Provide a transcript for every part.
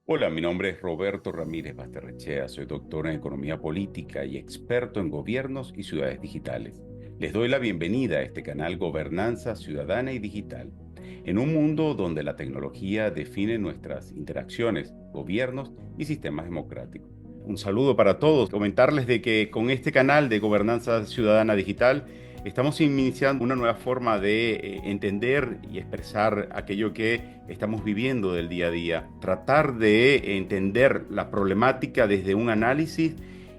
Hola, mi nombre es Roberto Ramírez Basterrechea, soy doctor en Economía Política y experto en gobiernos y ciudades digitales. Les doy la bienvenida a este canal Gobernanza Ciudadana y Digital, en un mundo donde la tecnología define nuestras interacciones, gobiernos y sistemas democráticos. Un saludo para todos, comentarles de que con este canal de Gobernanza Ciudadana Digital estamos iniciando una nueva forma de entender y expresar aquello que estamos viviendo del día a día. Tratar de entender la problemática desde un análisis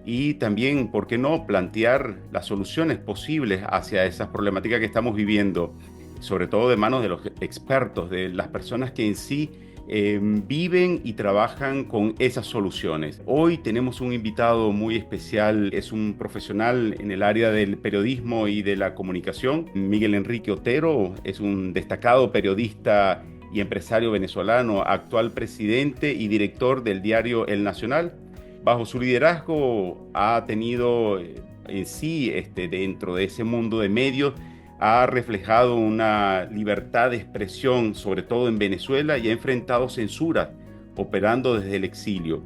y también, ¿por qué no?, plantear las soluciones posibles hacia esas problemáticas que estamos viviendo, sobre todo de manos de los expertos, de las personas que en sí viven y trabajan con esas soluciones. Hoy tenemos un invitado muy especial, es un profesional en el área del periodismo y de la comunicación. Miguel Enrique Otero es un destacado periodista y empresario venezolano, actual presidente y director del diario El Nacional. Bajo su liderazgo ha tenido en sí, dentro de ese mundo de medios, ha reflejado una libertad de expresión, sobre todo en Venezuela, y ha enfrentado censura, operando desde el exilio.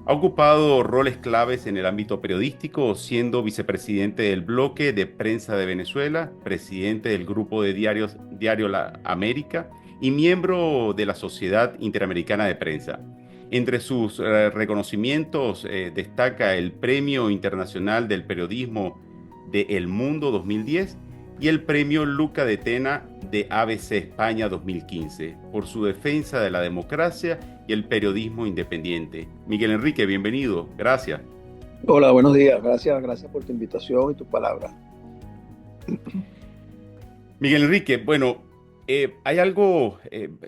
Ha ocupado roles claves en el ámbito periodístico, siendo vicepresidente del Bloque de Prensa de Venezuela, presidente del grupo de diarios Diario La América y miembro de la Sociedad Interamericana de Prensa. Entre sus reconocimientos destaca el Premio Internacional del Periodismo de El Mundo 2010 y el Premio Luca de Tena de ABC España 2015 por su defensa de la democracia y el periodismo independiente. Miguel Enrique, bienvenido. Gracias. Hola, buenos días. Gracias por tu invitación y tu palabra. Miguel Enrique, bueno, hay algo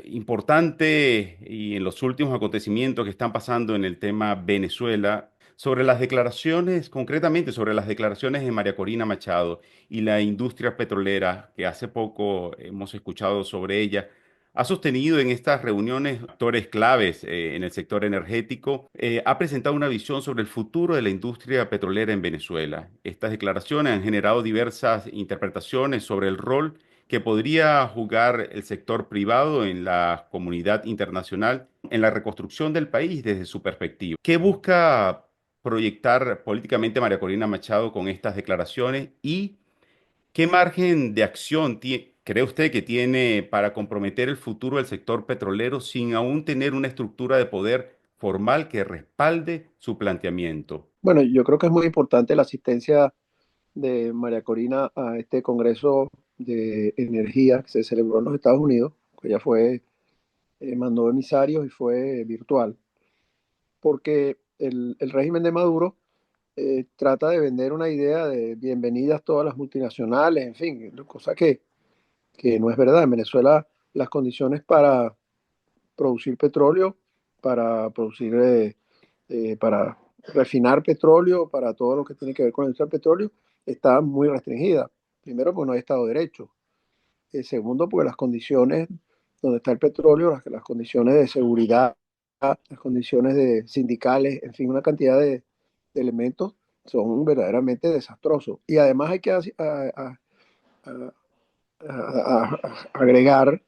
importante y en los últimos acontecimientos que están pasando en el tema Venezuela sobre las declaraciones, concretamente sobre las declaraciones de María Corina Machado y la industria petrolera, que hace poco hemos escuchado sobre ella. Ha sostenido en estas reuniones actores claves en el sector energético, ha presentado una visión sobre el futuro de la industria petrolera en Venezuela. Estas declaraciones han generado diversas interpretaciones sobre el rol que podría jugar el sector privado en la comunidad internacional en la reconstrucción del país desde su perspectiva. ¿Qué busca proyectar políticamente María Corina Machado con estas declaraciones y qué margen de acción cree usted que tiene para comprometer el futuro del sector petrolero sin aún tener una estructura de poder formal que respalde su planteamiento? Bueno, yo creo que es muy importante la asistencia de María Corina a este Congreso de Energía que se celebró en los Estados Unidos, que ella mandó emisarios y fue virtual, porque el régimen de Maduro trata de vender una idea de bienvenidas todas las multinacionales, en fin, cosa que no es verdad. En Venezuela las condiciones para producir petróleo, para refinar petróleo, para todo lo que tiene que ver con el industria del petróleo, está muy restringida. Primero, porque no hay Estado de Derecho. Segundo, porque las condiciones donde está el petróleo, las condiciones de seguridad, las condiciones de sindicales, en fin, una cantidad de elementos son verdaderamente desastrosos. Y además hay que a- agregar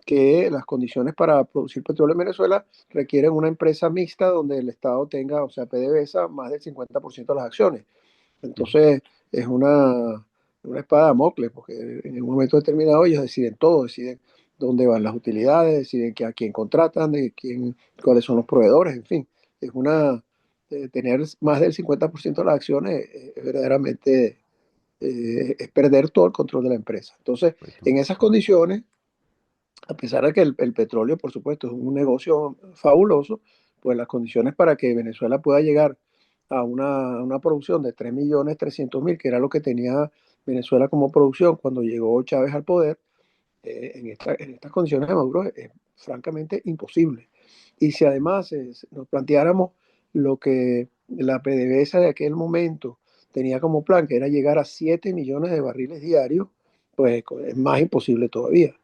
que las condiciones para producir petróleo en Venezuela requieren una empresa mixta donde el Estado tenga, o sea, PDVSA, más del 50% de las acciones. Entonces, es una espada de Damocles, porque en un momento determinado ellos deciden todo, deciden dónde van las utilidades, deciden a quién contratan, cuáles son los proveedores, en fin. Tener más del 50% de las acciones verdaderamente es perder todo el control de la empresa. Entonces, Correcto. en esas condiciones, a pesar de que el petróleo, por supuesto, es un negocio fabuloso, pues las condiciones para que Venezuela pueda llegar a una producción de 3.300.000, que era lo que tenía Venezuela como producción cuando llegó Chávez al poder, en estas condiciones de Maduro es francamente imposible. Y si además nos planteáramos lo que la PDVSA de aquel momento tenía como plan, que era llegar a 7 millones de barriles diarios, pues es más imposible todavía.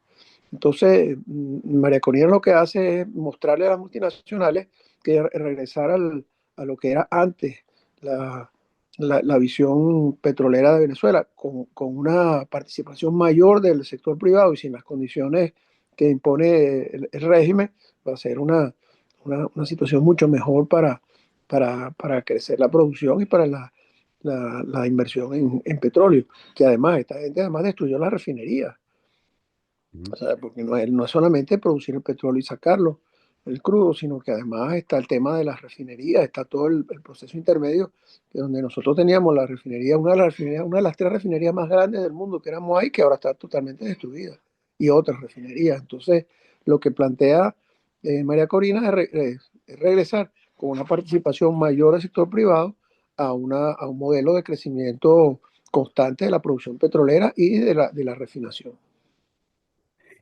Entonces, María Corina lo que hace es mostrarle a las multinacionales que regresar a lo que era antes la, la visión petrolera de Venezuela, con una participación mayor del sector privado y sin las condiciones que impone el régimen, va a ser una situación mucho mejor para crecer la producción y para la inversión en petróleo, que además esta gente además destruyó la refinería. Ujú. O sea, porque no es solamente producir el petróleo y sacarlo, el crudo, sino que además está el tema de las refinerías, está todo el proceso intermedio, que donde nosotros teníamos la refinería, una de las tres refinerías más grandes del mundo, que era Moai, que ahora está totalmente destruida, y otras refinerías. Entonces, lo que plantea María Corina es regresar con una participación mayor del sector privado a un modelo de crecimiento constante de la producción petrolera y de la refinación.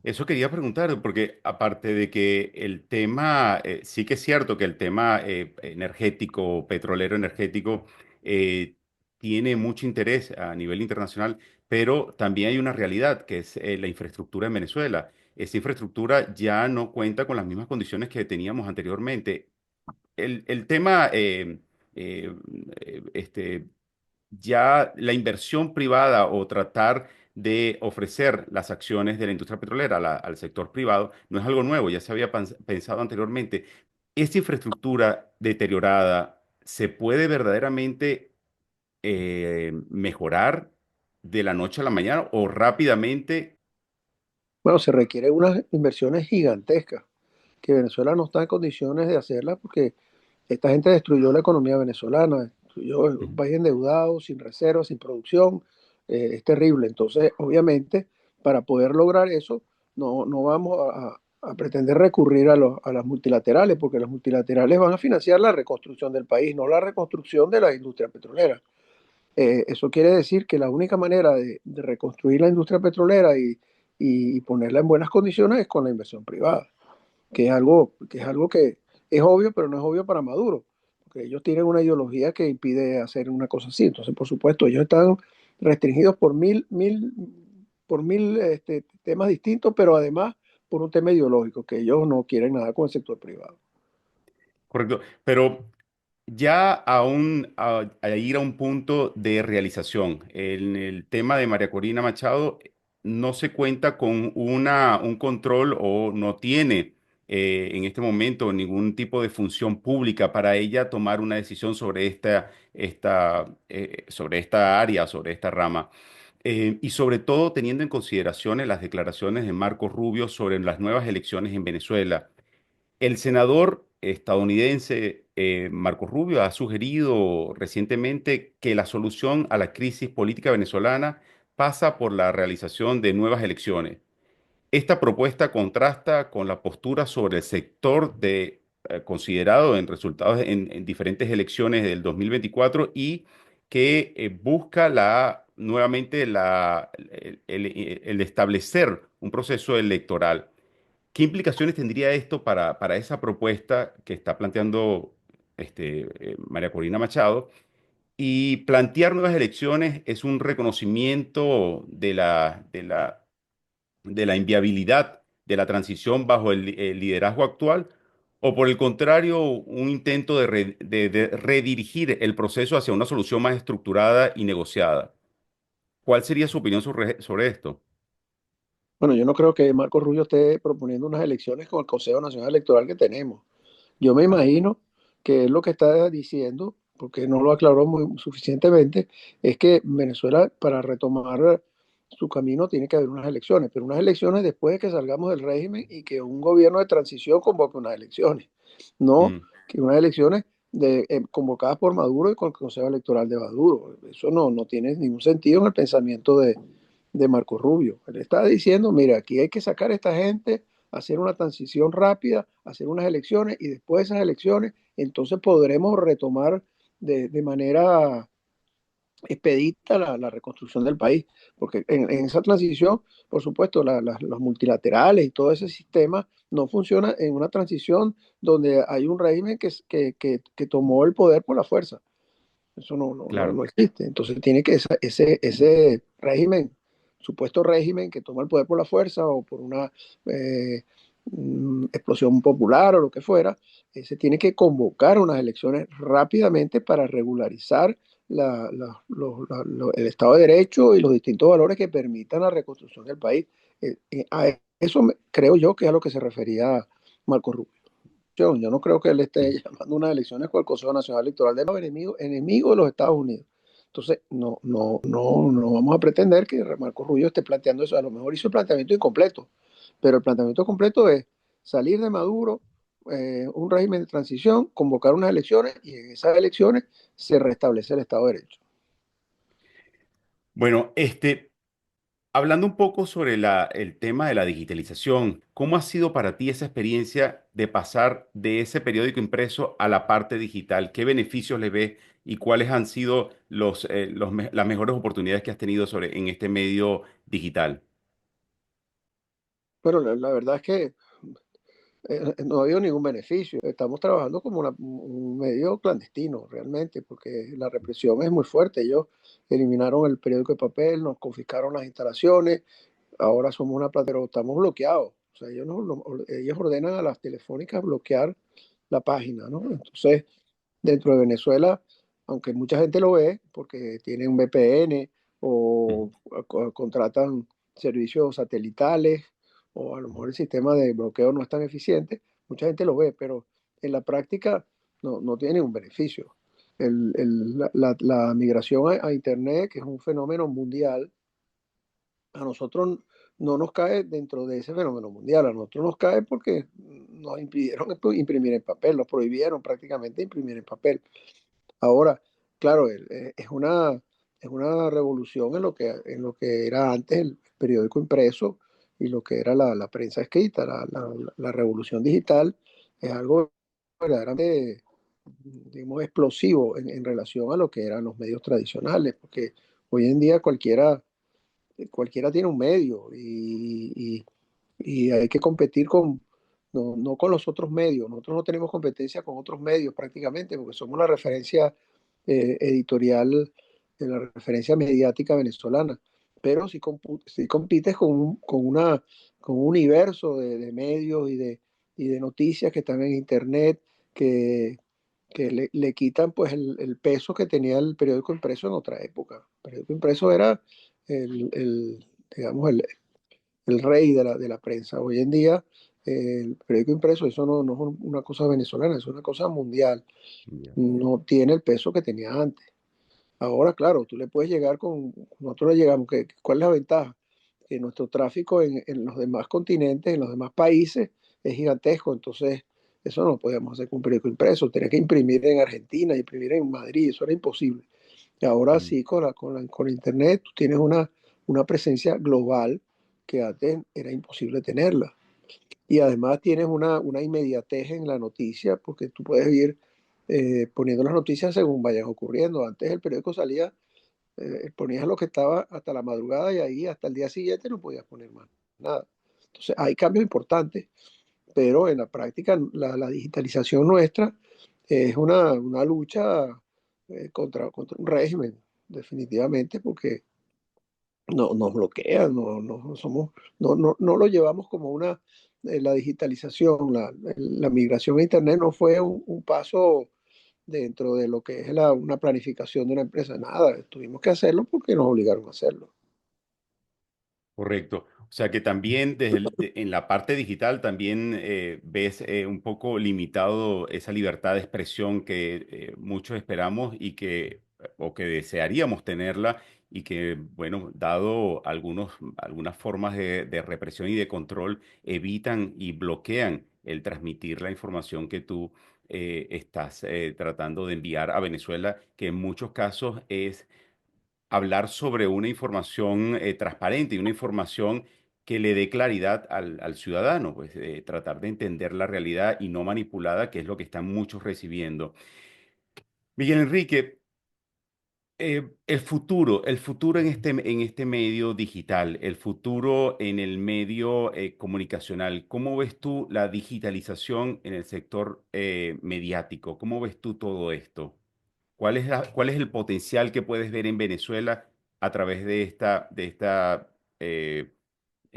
Eso quería preguntar, porque aparte de que el tema, sí que es cierto que el tema energético, petrolero energético, eh, tiene mucho interés a nivel internacional, pero también hay una realidad que es la infraestructura en Venezuela. Esa infraestructura ya no cuenta con las mismas condiciones que teníamos anteriormente. El tema, eh, este, ya la inversión privada o tratar de ofrecer las acciones de la industria petrolera al sector privado no es algo nuevo, ya se había pensado anteriormente. Esta infraestructura deteriorada se puede verdaderamente mejorar de la noche a la mañana o rápidamente. Bueno, se requieren unas inversiones gigantescas que Venezuela no está en condiciones de hacerlas porque esta gente destruyó la economía venezolana, destruyó un Ujú. país endeudado, sin reservas, sin producción, es terrible. Entonces, obviamente, para poder lograr eso, no vamos a pretender recurrir a las multilaterales, porque las multilaterales van a financiar la reconstrucción del país, no la reconstrucción de la industria petrolera. Eso quiere decir que la única manera de reconstruir la industria petrolera y ponerla en buenas condiciones es con la inversión privada, que es algo que es obvio, pero no es obvio para Maduro, porque ellos tienen una ideología que impide hacer una cosa así. Entonces, por supuesto, ellos están restringidos por mil temas distintos, pero además por un tema ideológico, que ellos no quieren nada con el sector privado. Correcto, pero ya a ir a un punto de realización, en el tema de María Corina Machado no se cuenta con un control o no tiene en este momento ningún tipo de función pública para ella tomar una decisión sobre sobre esta área, sobre esta rama. Y sobre todo teniendo en consideración las declaraciones de Marco Rubio sobre las nuevas elecciones en Venezuela. El senador estadounidense Marco Rubio ha sugerido recientemente que la solución a la crisis política venezolana pasa por la realización de nuevas elecciones. Esta propuesta contrasta con la postura sobre el sector considerado en resultados en diferentes elecciones del 2024 y que busca nuevamente el establecer un proceso electoral. ¿Qué implicaciones tendría esto para esa propuesta que está planteando María Corina Machado? Y plantear nuevas elecciones es un reconocimiento de la inviabilidad de la transición bajo el liderazgo actual, o por el contrario, un intento de redirigir el proceso hacia una solución más estructurada y negociada. ¿Cuál sería su opinión sobre esto? Bueno, yo no creo que Marco Rubio esté proponiendo unas elecciones con el Consejo Nacional Electoral que tenemos. Yo me imagino que él lo que está diciendo, porque no lo aclaró muy suficientemente, es que Venezuela, para retomar su camino, tiene que haber unas elecciones, pero unas elecciones después de que salgamos del régimen y que un gobierno de transición convoque unas elecciones, no Mm, que unas elecciones convocadas por Maduro y con el Consejo Electoral de Maduro. Eso no tiene ningún sentido en el pensamiento de Marco Rubio. Él está diciendo, mira, aquí hay que sacar a esta gente, hacer una transición rápida, hacer unas elecciones y después de esas elecciones, entonces podremos retomar de manera expedita la reconstrucción del país. Porque en esa transición, por supuesto, los multilaterales y todo ese sistema no funciona en una transición donde hay un régimen que tomó el poder por la fuerza. Eso claro. no existe. Entonces tiene que ese régimen, supuesto régimen que toma el poder por la fuerza o por una eh, explosión popular o lo que fuera, se tiene que convocar unas elecciones rápidamente para regularizar el Estado de Derecho y los distintos valores que permitan la reconstrucción del país. A eso creo yo que es a lo que se refería Marco Rubio. Yo no creo que él esté llamando unas elecciones con el Consejo Nacional Electoral de los enemigos de los Estados Unidos. Entonces, no vamos a pretender que Marco Rubio esté planteando eso. A lo mejor hizo el planteamiento incompleto, pero el planteamiento completo es salir de Maduro, un régimen de transición, convocar unas elecciones y en esas elecciones se restablece el Estado de Derecho. Bueno, hablando un poco sobre el tema de la digitalización, ¿cómo ha sido para ti esa experiencia de pasar de ese periódico impreso a la parte digital? ¿Qué beneficios le ves y cuáles han sido las mejores oportunidades que has tenido en este medio digital? Pero la verdad es que no ha habido ningún beneficio. Estamos trabajando como un medio clandestino realmente, porque la represión es muy fuerte. Ellos eliminaron el periódico de papel, nos confiscaron las instalaciones, ahora somos una plata, pero estamos bloqueados. O sea, ellos ordenan a las telefónicas bloquear la página, ¿no? Entonces, dentro de Venezuela, aunque mucha gente lo ve, porque tienen un VPN o contratan servicios satelitales, o a lo mejor el sistema de bloqueo no es tan eficiente, mucha gente lo ve, pero en la práctica no tiene un beneficio. La migración a Internet, que es un fenómeno mundial, a nosotros no nos cae dentro de ese fenómeno mundial, a nosotros nos cae porque nos impidieron imprimir en papel, nos prohibieron prácticamente imprimir en papel. Ahora, claro, es una revolución en lo que era antes el periódico impreso y lo que era la prensa escrita. La revolución digital es algo verdaderamente, digamos, explosivo en relación a lo que eran los medios tradicionales, porque hoy en día cualquiera tiene un medio y hay que competir no con los otros medios. Nosotros no tenemos competencia con otros medios prácticamente porque somos la referencia editorial, la referencia mediática venezolana. Pero si compites con un universo de medios y de noticias que están en Internet, que, que le quitan pues el peso que tenía el periódico impreso en otra época. El periódico impreso era digamos, el rey de la prensa. Hoy en día, el periódico impreso, eso no es una cosa venezolana, es una cosa mundial. Ya. No tiene el peso que tenía antes. Ahora, claro, tú le puedes llegar nosotros le llegamos, ¿cuál es la ventaja? Que nuestro tráfico en los demás continentes, en los demás países, es gigantesco. Entonces, eso no lo podíamos hacer con un periódico impreso. Tenía que imprimir en Argentina, imprimir en Madrid, eso era imposible. Y ahora Mm. sí, con Internet, tú tienes una presencia global que antes era imposible tenerla. Y además tienes una inmediatez en la noticia, porque tú puedes ir poniendo las noticias según vayan ocurriendo. Antes el periódico salía, ponías lo que estaba hasta la madrugada y ahí hasta el día siguiente no podías poner más nada. Entonces hay cambios importantes, pero en la práctica la digitalización nuestra es una lucha contra un régimen, definitivamente, porque nos bloquean, no lo llevamos como la digitalización, la migración a Internet no fue un paso dentro de lo que es una planificación de una empresa, nada, tuvimos que hacerlo porque nos obligaron a hacerlo. Correcto. O sea que también en la parte digital también ves un poco limitado esa libertad de expresión que muchos esperamos o que desearíamos tenerla y que, bueno, dado algunas formas de represión y de control, evitan y bloquean el transmitir la información que tú estás tratando de enviar a Venezuela, que en muchos casos es hablar sobre una información transparente y una información que le dé claridad al ciudadano, pues tratar de entender la realidad y no manipulada, que es lo que están muchos recibiendo. Miguel Enrique, el futuro en este medio digital, el futuro en el medio comunicacional, ¿cómo ves tú la digitalización en el sector mediático? ¿Cómo ves tú todo esto? ¿Cuál es el potencial que puedes ver en Venezuela a través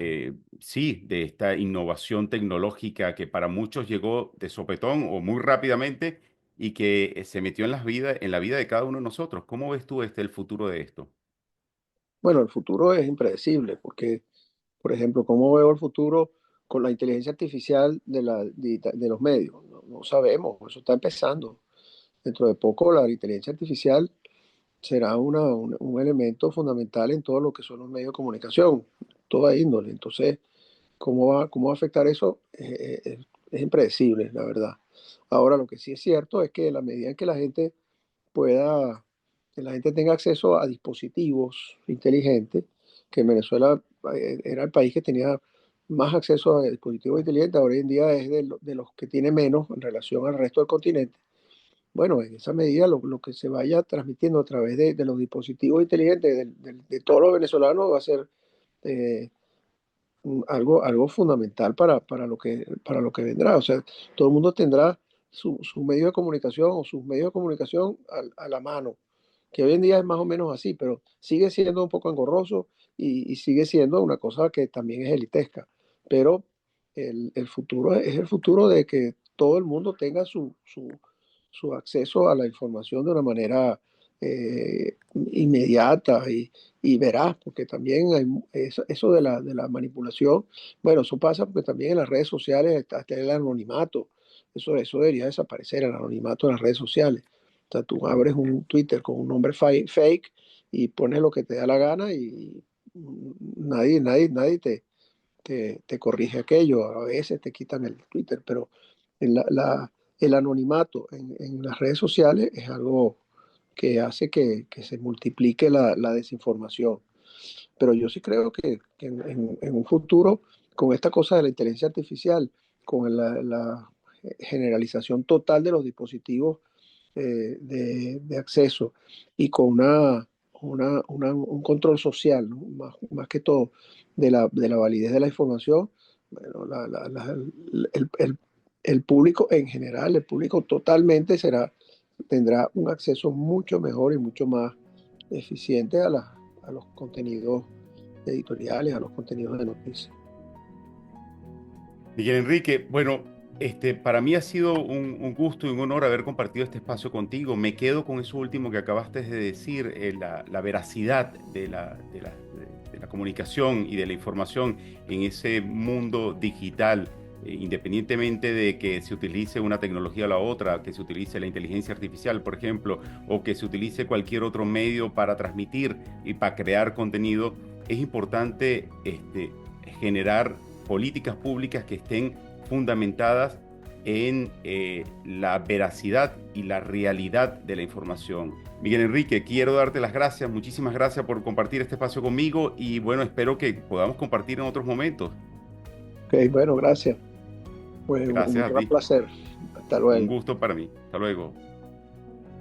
eh, sí, de esta innovación tecnológica que para muchos llegó de sopetón o muy rápidamente y que se metió en la vida de cada uno de nosotros? ¿Cómo ves tú el futuro de esto? Bueno, el futuro es impredecible porque, por ejemplo, ¿cómo veo el futuro con la inteligencia artificial de los medios? no sabemos, eso está empezando. Dentro de poco la inteligencia artificial será un elemento fundamental en todo lo que son los medios de comunicación, toda índole. Entonces, cómo va a afectar eso? Es impredecible, la verdad. Ahora, lo que sí es cierto es que en la medida en que la gente pueda, que la gente tenga acceso a dispositivos inteligentes, que en Venezuela era el país que tenía más acceso a dispositivos inteligentes, ahora en día es de los que tiene menos en relación al resto del continente. Bueno, en esa medida lo que se vaya transmitiendo a través de los dispositivos inteligentes de todos los venezolanos va a ser eh, algo fundamental para lo que vendrá. O sea, todo el mundo tendrá su medio de comunicación o sus medios de comunicación a la mano, que hoy en día es más o menos así, pero sigue siendo un poco engorroso y sigue siendo una cosa que también es elitesca. Pero el futuro es el futuro de que todo el mundo tenga su acceso a la información de una manera inmediata y veraz, porque también hay eso de la manipulación, bueno, eso pasa porque también en las redes sociales está el anonimato, eso debería desaparecer, el anonimato en las redes sociales. O sea, tú abres un Twitter con un nombre fake y pones lo que te da la gana y nadie te corrige aquello. A veces te quitan el Twitter, pero el anonimato en las redes sociales es algo que hace que se multiplique la desinformación. Pero yo sí creo que en un futuro, con esta cosa de la inteligencia artificial, con la generalización total de los dispositivos de acceso y con un control social, ¿no? Más que todo, de la validez de la información, bueno, el público en general, el público totalmente tendrá un acceso mucho mejor y mucho más eficiente a los contenidos editoriales, a los contenidos de noticias. Miguel Enrique, bueno, para mí ha sido un gusto y un honor haber compartido este espacio contigo. Me quedo con eso último que acabaste de decir, la veracidad de la comunicación y de la información en ese mundo digital, independientemente de que se utilice una tecnología o la otra, que se utilice la inteligencia artificial, por ejemplo, o que se utilice cualquier otro medio para transmitir y para crear contenido, es importante generar políticas públicas que estén fundamentadas en la veracidad y la realidad de la información. Miguel Enrique, quiero darte las gracias, muchísimas gracias por compartir este espacio conmigo y bueno, espero que podamos compartir en otros momentos. Ok, bueno, gracias. Pues un Gracias a gran ti, placer. Hasta un luego. gusto para mí. Hasta luego.